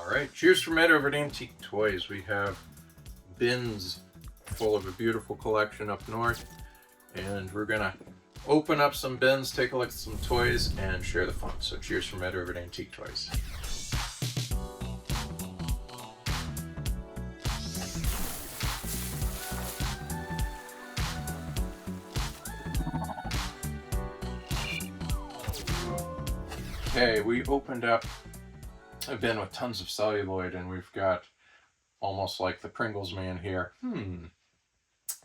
Alright, cheers from Ed over at Antique Toys. We have bins full of a beautiful collection up north, and we're gonna open up some bins, take a look at some toys, and share the fun. So cheers from Ed over at Antique Toys. Okay, we opened up a bin with tons of celluloid, and we've got almost like the Pringles man here.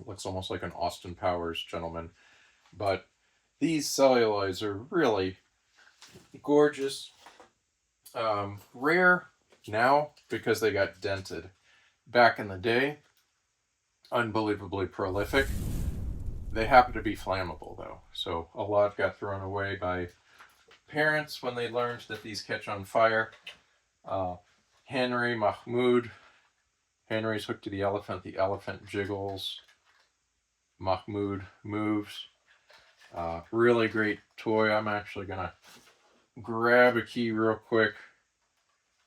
Looks almost like an Austin Powers gentleman. But these celluloids are really gorgeous. Rare now because they got dented. Back in the day, unbelievably prolific. They happen to be flammable though. So a lot got thrown away by parents when they learned that these catch on fire. Henry, Mahmoud. Henry's hooked to the elephant jiggles. Mahmoud moves. Really great toy. I'm actually gonna grab a key real quick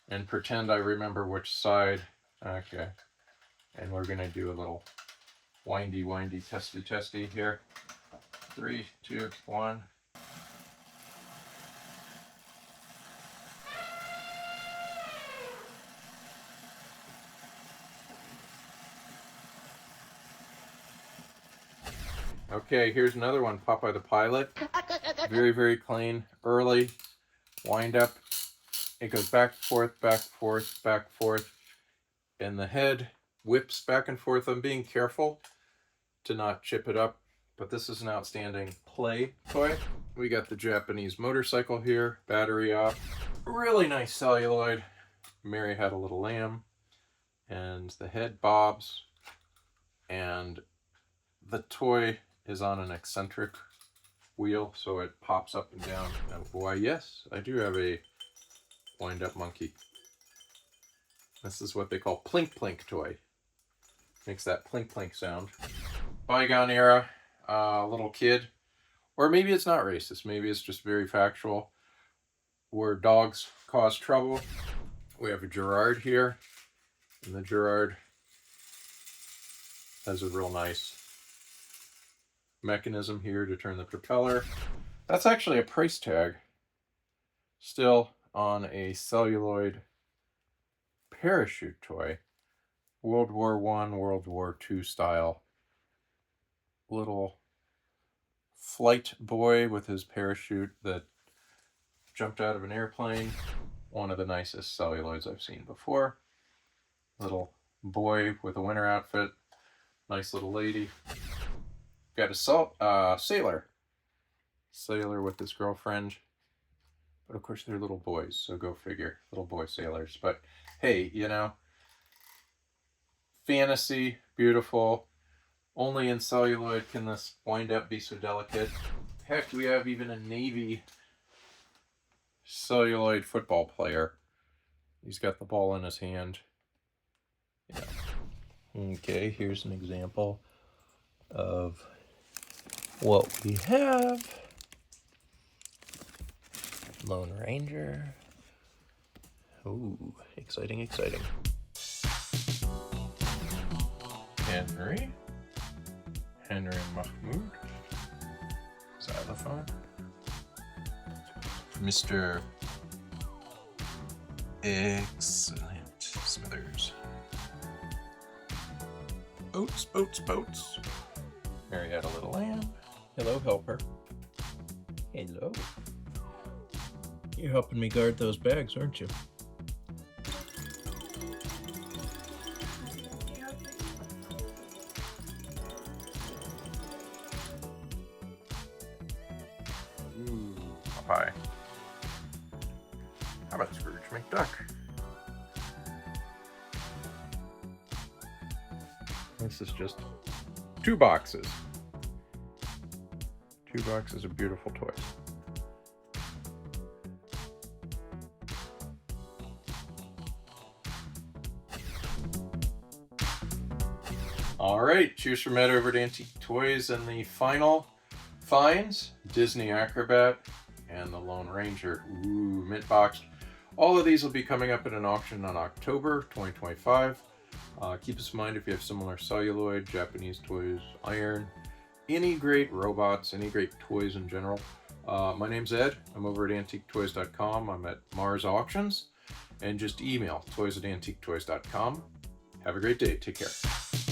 and pretend I remember which side. Okay. And we're gonna do a little windy, testy here. 3, 2, 1. Okay, here's another one, Popeye the Pilot. Very, very clean, early, wind up. It goes back and forth, back and forth, back and forth. And the head whips back and forth. I'm being careful to not chip it up, but this is an outstanding play toy. We got the Japanese motorcycle here, battery off. Really nice celluloid. Mary had a little lamb, and the head bobs, and the toy is on an eccentric wheel, so it pops up and down. And why, yes, I do have a wind-up monkey. This is what they call plink plink toy. Makes that plink plink sound. Bygone era, little kid, or maybe it's not racist, maybe it's just very factual, where dogs cause trouble. We have a Gerard here, and the Gerard has a real nice mechanism here to turn the propeller. That's actually a price tag still on a celluloid parachute toy. World War I, World War II style. Little flight boy with his parachute that jumped out of an airplane. One of the nicest celluloids I've seen before. Little boy with a winter outfit. Nice little lady. Got a sailor with his girlfriend, but of course they're little boys, so go figure, little boy sailors. But hey, you know, fantasy, beautiful. Only in celluloid can this wind up be so delicate. Heck, we have even a Navy celluloid football player. He's got the ball in his hand. Yeah. Okay, here's an example of what we have. Lone Ranger. Ooh, exciting. Henry and Mahmoud. Xylophone. Mr. Excellent Smithers. Boats. Mary had a little lamb. Hello, helper. Hello. You're helping me guard those bags, aren't you? Ooh, Popeye. How about Scrooge McDuck? This is just 2 boxes. 2 boxes of beautiful toys. All right, cheers from Ed over at Antique Toys, and the final finds, Disney Acrobat and the Lone Ranger. Ooh, mint boxed. All of these will be coming up at an auction on October 2025. Keep us in mind if you have similar celluloid, Japanese toys, iron, any great robots, any great toys in general. My name's Ed. I'm over at AntiqueToys.com. I'm at Mars Auctions. And just email toys@AntiqueToys.com. Have a great day. Take care.